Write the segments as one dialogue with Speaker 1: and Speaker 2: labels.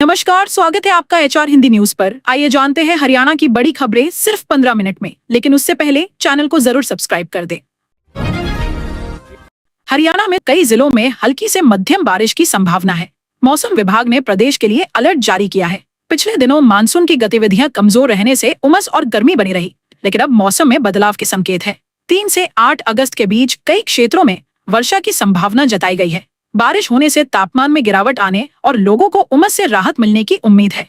Speaker 1: नमस्कार, स्वागत है आपका एचआर हिंदी न्यूज पर। आइए जानते हैं हरियाणा की बड़ी खबरें सिर्फ 15 मिनट में, लेकिन उससे पहले चैनल को जरूर सब्सक्राइब कर दें। हरियाणा में कई जिलों में हल्की से मध्यम बारिश की संभावना है। मौसम विभाग ने प्रदेश के लिए अलर्ट जारी किया है। पिछले दिनों मानसून की गतिविधियां कमजोर रहने से उमस और गर्मी बनी रही, लेकिन अब मौसम में बदलाव के संकेत है। 3 से 8 अगस्त के बीच कई क्षेत्रों में वर्षा की संभावना जताई गई है। बारिश होने से तापमान में गिरावट आने और लोगों को उमस से राहत मिलने की उम्मीद है।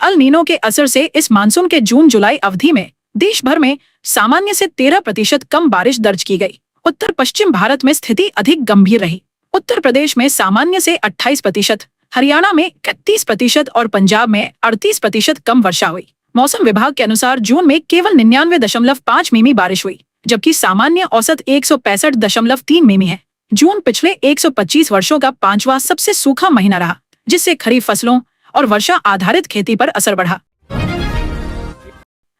Speaker 1: अल नीनो के असर से इस मानसून के जून-जुलाई अवधि में देश भर में सामान्य से 13% कम बारिश दर्ज की गई। उत्तर पश्चिम भारत में स्थिति अधिक गंभीर रही। उत्तर प्रदेश में सामान्य से 28%, हरियाणा में 31% और पंजाब में 38% कम वर्षा हुई। मौसम विभाग के अनुसार जून में केवल 99.5 मिमी बारिश हुई, जबकि सामान्य औसत 165.3 मिमी है। जून पिछले 125 वर्षों का 5वां सबसे सूखा महीना रहा, जिससे खरीफ फसलों और वर्षा आधारित खेती पर असर बढ़ा।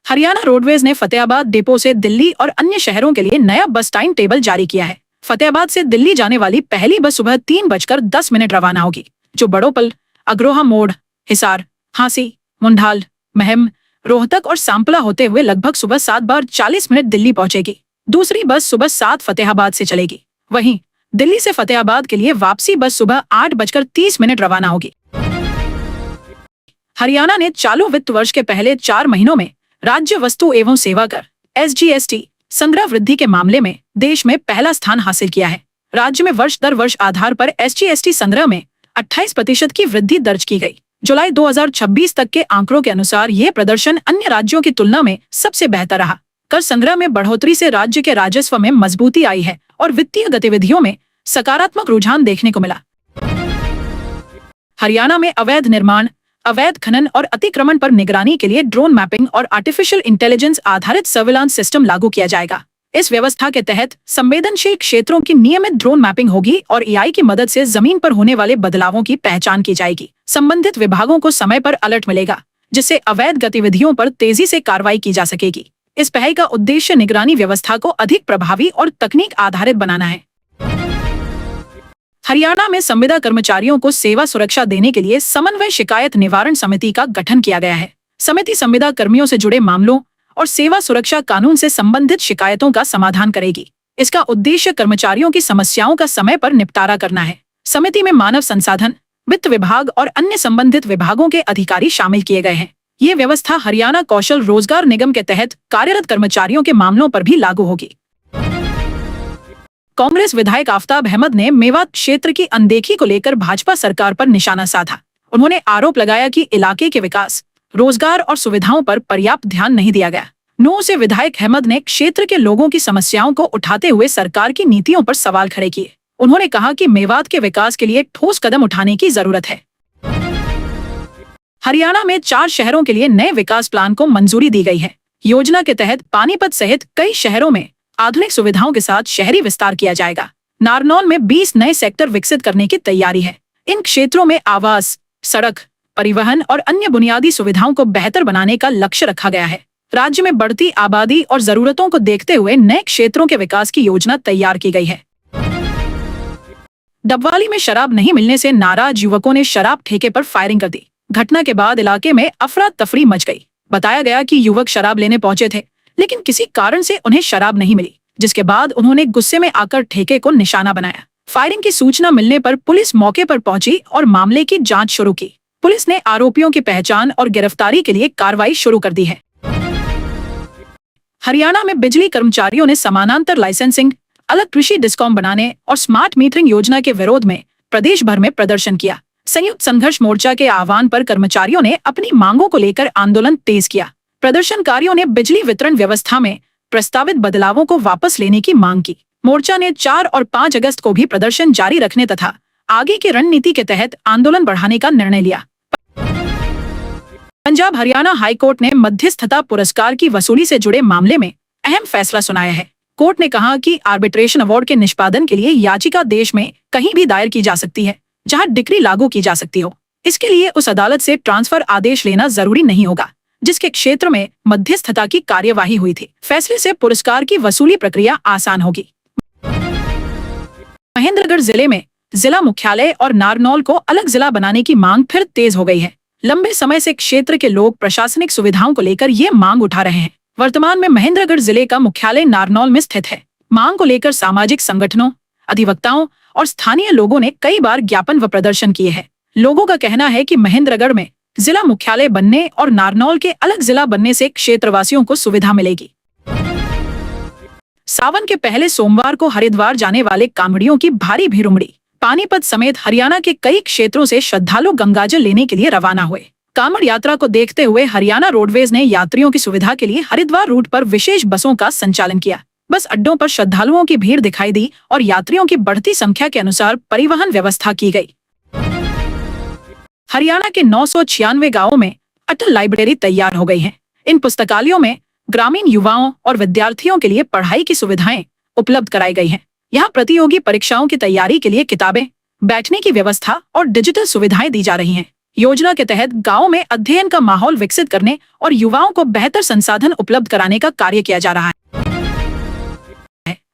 Speaker 1: हरियाणा रोडवेज ने फतेहाबाद डिपो से दिल्ली और अन्य शहरों के लिए नया बस टाइम टेबल जारी किया है। फतेहाबाद से दिल्ली जाने वाली पहली बस सुबह 3:10 रवाना होगी, जो बड़ोपल, अग्रोहा मोड़, हिसार, हांसी, मुंडाल, महम, रोहतक और सांपला होते हुए लगभग सुबह 7:40 दिल्ली पहुंचेगी। दूसरी बस सुबह 7 फतेहाबाद से चलेगी। वहीं दिल्ली से फतेहाबाद के लिए वापसी बस सुबह 8:30 रवाना होगी। हरियाणा ने चालू वित्त वर्ष के पहले 4 महीनों में राज्य वस्तु एवं सेवा कर (SGST) संग्रह वृद्धि के मामले में देश में पहला स्थान हासिल किया है। राज्य में वर्ष दर वर्ष आधार पर SGST संग्रह में 28% की वृद्धि दर्ज की गई। जुलाई 2026 तक के आंकड़ों के अनुसार यह प्रदर्शन अन्य राज्यों की तुलना में सबसे बेहतर रहा। कर संग्रह में बढ़ोतरी से राज्य के राजस्व में मजबूती आई है और वित्तीय गतिविधियों में सकारात्मक रुझान देखने को मिला। हरियाणा में अवैध निर्माण, अवैध खनन और अतिक्रमण पर निगरानी के लिए ड्रोन मैपिंग और आर्टिफिशियल इंटेलिजेंस आधारित सर्विलांस सिस्टम लागू किया जाएगा। इस व्यवस्था के तहत संवेदनशील क्षेत्रों की नियमित ड्रोन मैपिंग होगी और AI की मदद से जमीन पर होने वाले बदलावों की पहचान की जाएगी। संबंधित विभागों को समय पर अलर्ट मिलेगा, जिससे अवैध गतिविधियों पर तेजी से कार्रवाई की जा सकेगी। इस पहल का उद्देश्य निगरानी व्यवस्था को अधिक प्रभावी और तकनीक आधारित बनाना है। हरियाणा में संविदा कर्मचारियों को सेवा सुरक्षा देने के लिए समन्वय शिकायत निवारण समिति का गठन किया गया है। समिति संविदा कर्मियों से जुड़े मामलों और सेवा सुरक्षा कानून से संबंधित शिकायतों का समाधान करेगी। इसका उद्देश्य कर्मचारियों की समस्याओं का समय पर निपटारा करना है। समिति में मानव संसाधन, वित्त विभाग और अन्य संबंधित विभागों के अधिकारी शामिल किए गए हैं। ये व्यवस्था हरियाणा कौशल रोजगार निगम के तहत कार्यरत कर्मचारियों के मामलों पर भी लागू होगी। कांग्रेस विधायक आफताब अहमद ने मेवात क्षेत्र की अनदेखी को लेकर भाजपा सरकार पर निशाना साधा। उन्होंने आरोप लगाया कि इलाके के विकास, रोजगार और सुविधाओं पर पर्याप्त ध्यान नहीं दिया गया। नौ से विधायक अहमद ने क्षेत्र के लोगों की समस्याओं को उठाते हुए सरकार की नीतियों पर सवाल खड़े किए। उन्होंने कहा कि मेवात के विकास के लिए ठोस कदम उठाने की जरूरत है। हरियाणा में 4 शहरों के लिए नए विकास प्लान को मंजूरी दी गई है। योजना के तहत पानीपत सहित कई शहरों में आधुनिक सुविधाओं के साथ शहरी विस्तार किया जाएगा। नारनौल में 20 नए सेक्टर विकसित करने की तैयारी है। इन क्षेत्रों में आवास, सड़क, परिवहन और अन्य बुनियादी सुविधाओं को बेहतर बनाने का लक्ष्य रखा गया है। राज्य में बढ़ती आबादी और जरूरतों को देखते हुए नए क्षेत्रों के विकास की योजना तैयार की गई है। डबवाली में शराब नहीं मिलने से नाराज युवकों ने शराब ठेके पर फायरिंग कर दी। घटना के बाद इलाके में अफरा तफरी मच गई। बताया गया कि युवक शराब लेने पहुंचे थे, लेकिन किसी कारण से उन्हें शराब नहीं मिली, जिसके बाद उन्होंने गुस्से में आकर ठेके को निशाना बनाया। फायरिंग की सूचना मिलने पर पुलिस मौके पर पहुंची और मामले की जांच शुरू की। पुलिस ने आरोपियों की पहचान और गिरफ्तारी के लिए कार्रवाई शुरू कर दी है। हरियाणा में बिजली कर्मचारियों ने समानांतर लाइसेंसिंग, अलग कृषि डिस्कॉम बनाने और स्मार्ट मीटरिंग योजना के विरोध में प्रदेश भर में प्रदर्शन किया। संयुक्त संघर्ष मोर्चा के आह्वान पर कर्मचारियों ने अपनी मांगों को लेकर आंदोलन तेज किया। प्रदर्शनकारियों ने बिजली वितरण व्यवस्था में प्रस्तावित बदलावों को वापस लेने की मांग की। मोर्चा ने 4 और 5 अगस्त को भी प्रदर्शन जारी रखने तथा आगे की रणनीति के तहत आंदोलन बढ़ाने का निर्णय लिया। पंजाब हरियाणा हाईकोर्ट ने मध्यस्थता पुरस्कार की वसूली से जुड़े मामले में अहम फैसला सुनाया है। कोर्ट ने कहा कि आर्बिट्रेशन अवार्ड के निष्पादन के लिए याचिका देश में कहीं भी दायर की जा सकती है जहां डिक्री लागू की जा सकती हो। इसके लिए उस अदालत से ट्रांसफर आदेश लेना जरूरी नहीं होगा जिसके क्षेत्र में मध्यस्थता की कार्यवाही हुई थी। फैसले से पुरस्कार की वसूली प्रक्रिया आसान होगी। महेंद्रगढ़ जिले में जिला मुख्यालय और नारनौल को अलग जिला बनाने की मांग फिर तेज हो गई है। लंबे समय से क्षेत्र के लोग प्रशासनिक सुविधाओं को लेकर ये मांग उठा रहे हैं। वर्तमान में महेंद्रगढ़ जिले का मुख्यालय नारनौल में स्थित है। मांग को लेकर सामाजिक संगठनों, अधिवक्ताओं और स्थानीय लोगों ने कई बार ज्ञापन व प्रदर्शन किए हैं। लोगों का कहना है कि महेंद्रगढ़ में जिला मुख्यालय बनने और नारनौल के अलग जिला बनने से क्षेत्रवासियों को सुविधा मिलेगी। सावन के पहले सोमवार को हरिद्वार जाने वाले कांवड़ियों की भारी भीड़ उमड़ी। पानीपत समेत हरियाणा के कई क्षेत्रों से श्रद्धालु गंगाजल लेने के लिए रवाना हुए। कांवड़ यात्रा को देखते हुए हरियाणा रोडवेज ने यात्रियों की सुविधा के लिए हरिद्वार रूट पर विशेष बसों का संचालन किया। बस अड्डों पर श्रद्धालुओं की भीड़ दिखाई दी और यात्रियों की बढ़ती संख्या के अनुसार परिवहन व्यवस्था की गई। हरियाणा के 996 गांवों में अटल लाइब्रेरी तैयार हो गई है। इन पुस्तकालयों में ग्रामीण युवाओं और विद्यार्थियों के लिए पढ़ाई की सुविधाएं उपलब्ध कराई गई हैं। यहाँ प्रतियोगी परीक्षाओं की तैयारी के लिए किताबें, बैठने की व्यवस्था और डिजिटल सुविधाएं दी जा रही हैं। योजना के तहत गाँव में अध्ययन का माहौल विकसित करने और युवाओं को बेहतर संसाधन उपलब्ध कराने का कार्य किया जा रहा है।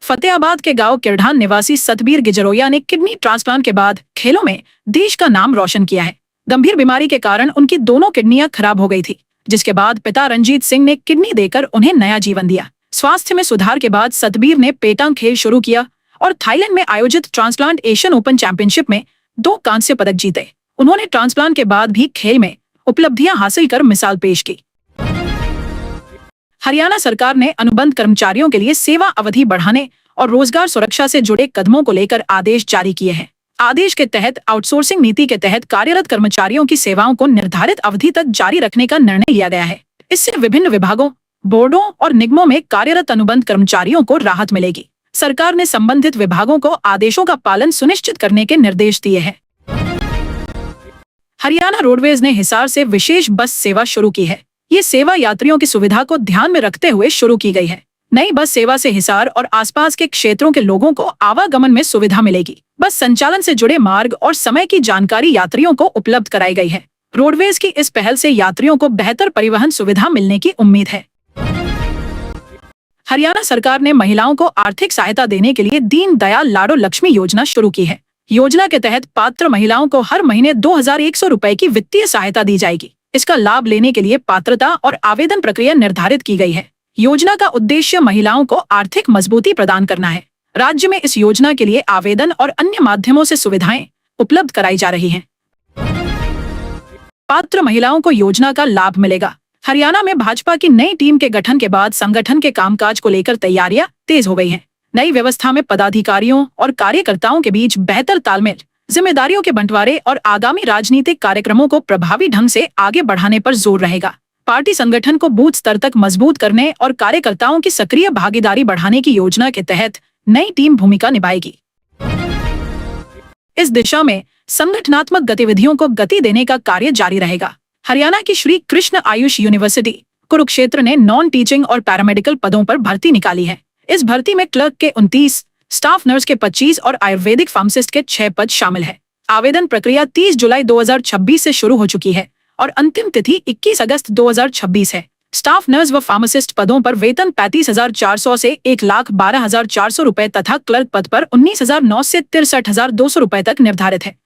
Speaker 1: फतेहाबाद के गांव किरढान निवासी सतबीर गिजरोया ने किडनी ट्रांसप्लांट के बाद खेलों में देश का नाम रोशन किया है। गंभीर बीमारी के कारण उनकी दोनों किडनियां खराब हो गई थी, जिसके बाद पिता रंजीत सिंह ने किडनी देकर उन्हें नया जीवन दिया। स्वास्थ्य में सुधार के बाद सतबीर ने पेटांग खेल शुरू किया और थाईलैंड में आयोजित ट्रांसप्लांट एशियन ओपन चैंपियनशिप में 2 कांस्य पदक जीते। उन्होंने ट्रांसप्लांट के बाद भी खेल में उपलब्धियां हासिल कर मिसाल पेश की। हरियाणा सरकार ने अनुबंध कर्मचारियों के लिए सेवा अवधि बढ़ाने और रोजगार सुरक्षा से जुड़े कदमों को लेकर आदेश जारी किए हैं। आदेश के तहत आउटसोर्सिंग नीति के तहत कार्यरत कर्मचारियों की सेवाओं को निर्धारित अवधि तक जारी रखने का निर्णय लिया गया है। इससे विभिन्न विभागों, बोर्डों और निगमों में कार्यरत अनुबंध कर्मचारियों को राहत मिलेगी। सरकार ने संबंधित विभागों को आदेशों का पालन सुनिश्चित करने के निर्देश दिए हैं। हरियाणा रोडवेज ने हिसार से विशेष बस सेवा शुरू की है। ये सेवा यात्रियों की सुविधा को ध्यान में रखते हुए शुरू की गई है। नई बस सेवा से हिसार और आसपास के क्षेत्रों के लोगों को आवागमन में सुविधा मिलेगी। बस संचालन से जुड़े मार्ग और समय की जानकारी यात्रियों को उपलब्ध कराई गई है। रोडवेज की इस पहल से यात्रियों को बेहतर परिवहन सुविधा मिलने की उम्मीद है। हरियाणा सरकार ने महिलाओं को आर्थिक सहायता देने के लिए दीन दयाल लाडो लक्ष्मी योजना शुरू की है। योजना के तहत पात्र महिलाओं को हर महीने 2100 रुपए की वित्तीय सहायता दी जाएगी। इसका लाभ लेने के लिए पात्रता और आवेदन प्रक्रिया निर्धारित की गई है। योजना का उद्देश्य महिलाओं को आर्थिक मजबूती प्रदान करना है। राज्य में इस योजना के लिए आवेदन और अन्य माध्यमों से सुविधाएं उपलब्ध कराई जा रही हैं। पात्र महिलाओं को योजना का लाभ मिलेगा। हरियाणा में भाजपा की नई टीम के गठन के बाद संगठन के कामकाज को लेकर तैयारियां तेज हो गई हैं। नई व्यवस्था में पदाधिकारियों और कार्यकर्ताओं के बीच बेहतर तालमेल, जिम्मेदारियों के बंटवारे और आगामी राजनीतिक कार्यक्रमों को प्रभावी ढंग से आगे बढ़ाने पर जोर रहेगा। पार्टी संगठन को बूथ स्तर तक मजबूत करने और कार्यकर्ताओं की सक्रिय भागीदारी बढ़ाने की योजना के तहत नई टीम भूमिका निभाएगी। इस दिशा में संगठनात्मक गतिविधियों को गति देने का कार्य जारी रहेगा। हरियाणा की श्री कृष्ण आयुष यूनिवर्सिटी कुरुक्षेत्र ने नॉन टीचिंग और पैरामेडिकल पदों पर भर्ती निकाली है। इस भर्ती में क्लर्क के 29, स्टाफ नर्स के 25 और आयुर्वेदिक फार्मासिस्ट के 6 पद शामिल है। आवेदन प्रक्रिया 30 जुलाई 2026 से शुरू हो चुकी है और अंतिम तिथि 21 अगस्त 2026 है। स्टाफ नर्स व फार्मासिस्ट पदों पर वेतन 35,400 से 1,12,400 रुपए तथा क्लर्क पद पर 19,009 से 63,200 रुपए तक निर्धारित है।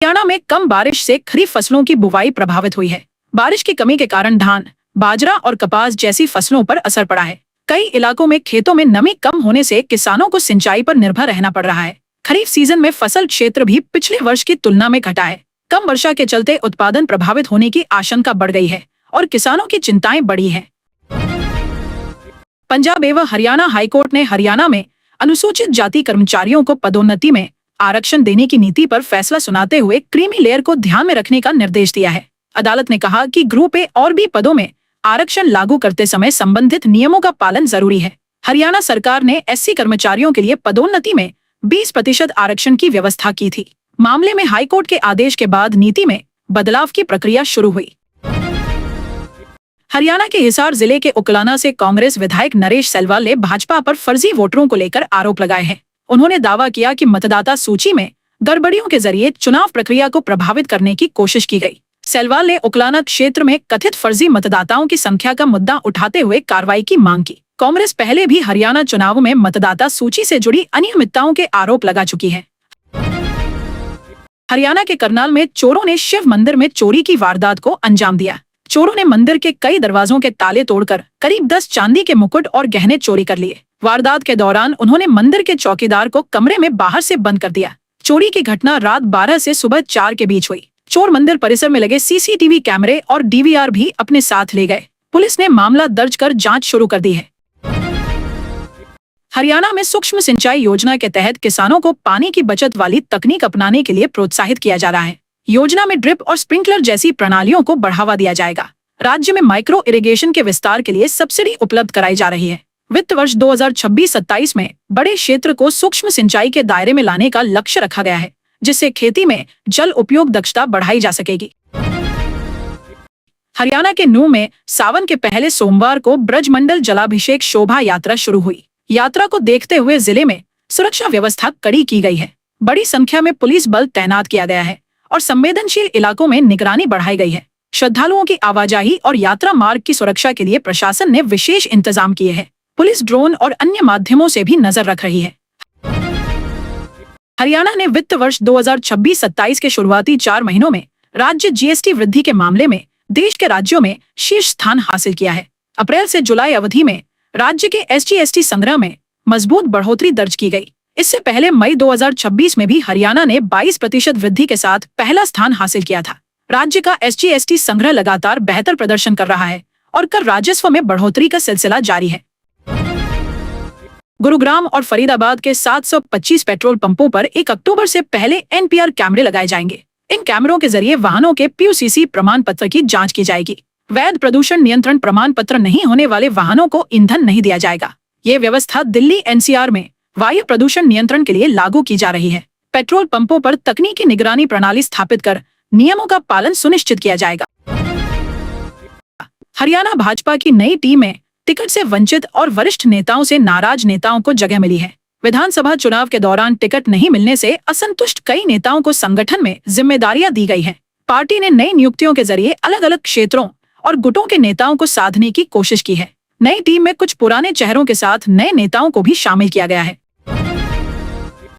Speaker 1: हरियाणा में कम बारिश से खरीफ फसलों की बुवाई प्रभावित हुई है। बारिश की कमी के कारण धान, बाजरा और कपास जैसी फसलों पर असर पड़ा है। कई इलाकों में खेतों में नमी कम होने से किसानों को सिंचाई पर निर्भर रहना पड़ रहा है। खरीफ सीजन में फसल क्षेत्र भी पिछले वर्ष की तुलना में घटा है। कम वर्षा के चलते उत्पादन प्रभावित होने की आशंका बढ़ गई है और किसानों की चिंताएं बढ़ी हैं। पंजाब एवं हरियाणा हाईकोर्ट ने हरियाणा में अनुसूचित जाति कर्मचारियों को पदोन्नति में आरक्षण देने की नीति पर फैसला सुनाते हुए क्रीमी लेयर को ध्यान में रखने का निर्देश दिया है। अदालत ने कहा कि ग्रुप ए और बी पदों में आरक्षण लागू करते समय संबंधित नियमों का पालन जरूरी है। हरियाणा सरकार ने एससी कर्मचारियों के लिए पदोन्नति में 20% आरक्षण की व्यवस्था की थी। मामले में हाईकोर्ट के आदेश के बाद नीति में बदलाव की प्रक्रिया शुरू हुई। हरियाणा के हिसार जिले के उकलाना से कांग्रेस विधायक नरेश सेलवाल ने भाजपा पर फर्जी वोटरों को लेकर आरोप लगाए हैं। उन्होंने दावा किया कि मतदाता सूची में गड़बड़ियों के जरिए चुनाव प्रक्रिया को प्रभावित करने की कोशिश की गई। सेलवाल ने उकलाना क्षेत्र में कथित फर्जी मतदाताओं की संख्या का मुद्दा उठाते हुए कार्रवाई की मांग की। कांग्रेस पहले भी हरियाणा चुनावों में मतदाता सूची से जुड़ी अनियमितताओं के आरोप लगा चुकी है। हरियाणा के करनाल में चोरों ने शिव मंदिर में चोरी की वारदात को अंजाम दिया। चोरों ने मंदिर के कई दरवाजों के ताले तोड़कर करीब 10 चांदी के मुकुट और गहने चोरी कर लिए। वारदात के दौरान उन्होंने मंदिर के चौकीदार को कमरे में बाहर से बंद कर दिया। चोरी की घटना रात 12 से सुबह 4 के बीच हुई। चोर मंदिर परिसर में लगे सीसीटीवी कैमरे और डीवीआर भी अपने साथ ले गए। पुलिस ने मामला दर्ज कर जांच शुरू कर दी है। हरियाणा में सूक्ष्म सिंचाई योजना के तहत किसानों को पानी की बचत वाली तकनीक अपनाने के लिए प्रोत्साहित किया जा रहा है। योजना में ड्रिप और स्प्रिंकलर जैसी प्रणालियों को बढ़ावा दिया जाएगा। राज्य में माइक्रो इरिगेशन के विस्तार के लिए सब्सिडी उपलब्ध कराई जा रही है। वित्त वर्ष 2026-27 में बड़े क्षेत्र को सूक्ष्म सिंचाई के दायरे में लाने का लक्ष्य रखा गया है, जिससे खेती में जल उपयोग दक्षता बढ़ाई जा सकेगी। हरियाणा के नूंह में सावन के पहले सोमवार को ब्रजमंडल जलाभिषेक शोभा यात्रा शुरू हुई। यात्रा को देखते हुए जिले में सुरक्षा व्यवस्था कड़ी की गई है। बड़ी संख्या में पुलिस बल तैनात किया गया है और संवेदनशील इलाकों में निगरानी बढ़ाई गई है। श्रद्धालुओं की आवाजाही और यात्रा मार्ग की सुरक्षा के लिए प्रशासन ने विशेष इंतजाम किए हैं। पुलिस ड्रोन और अन्य माध्यमों से भी नजर रख रही है। हरियाणा ने वित्त वर्ष 2026-27 के शुरुआती 4 महीनों में राज्य जीएसटी वृद्धि के मामले में देश के राज्यों में शीर्ष स्थान हासिल किया है। अप्रैल से जुलाई अवधि में राज्य के एसजीएसटी संग्रह में मजबूत बढ़ोतरी दर्ज की गई। इससे पहले मई 2026 में भी हरियाणा ने 22% वृद्धि के साथ पहला स्थान हासिल किया था। राज्य का एसजीएसटी संग्रह लगातार बेहतर प्रदर्शन कर रहा है और कर राजस्व में बढ़ोतरी का सिलसिला जारी है। गुरुग्राम और फरीदाबाद के 725 पेट्रोल पंपों पर 1 अक्टूबर से पहले एनपीआर कैमरे लगाए जाएंगे। इन कैमरों के जरिए वाहनों के पीयूसीसी प्रमाण पत्र की जांच की जाएगी। वैध प्रदूषण नियंत्रण प्रमाण पत्र नहीं होने वाले वाहनों को ईंधन नहीं दिया जाएगा। ये व्यवस्था दिल्ली एनसीआर में वायु प्रदूषण नियंत्रण के लिए लागू की जा रही है। पेट्रोल पंपों पर तकनीकी निगरानी प्रणाली स्थापित कर नियमों का पालन सुनिश्चित किया जाएगा। हरियाणा भाजपा की नई टीम में टिकट से वंचित और वरिष्ठ नेताओं से नाराज नेताओं को जगह मिली है। विधानसभा चुनाव के दौरान टिकट नहीं मिलने से असंतुष्ट कई नेताओं को संगठन में जिम्मेदारियां दी गई हैं। पार्टी ने नई नियुक्तियों के जरिए अलग अलग क्षेत्रों और गुटों के नेताओं को साधने की कोशिश की है। नई टीम में कुछ पुराने चेहरों के साथ नए नेताओं को भी शामिल किया गया है।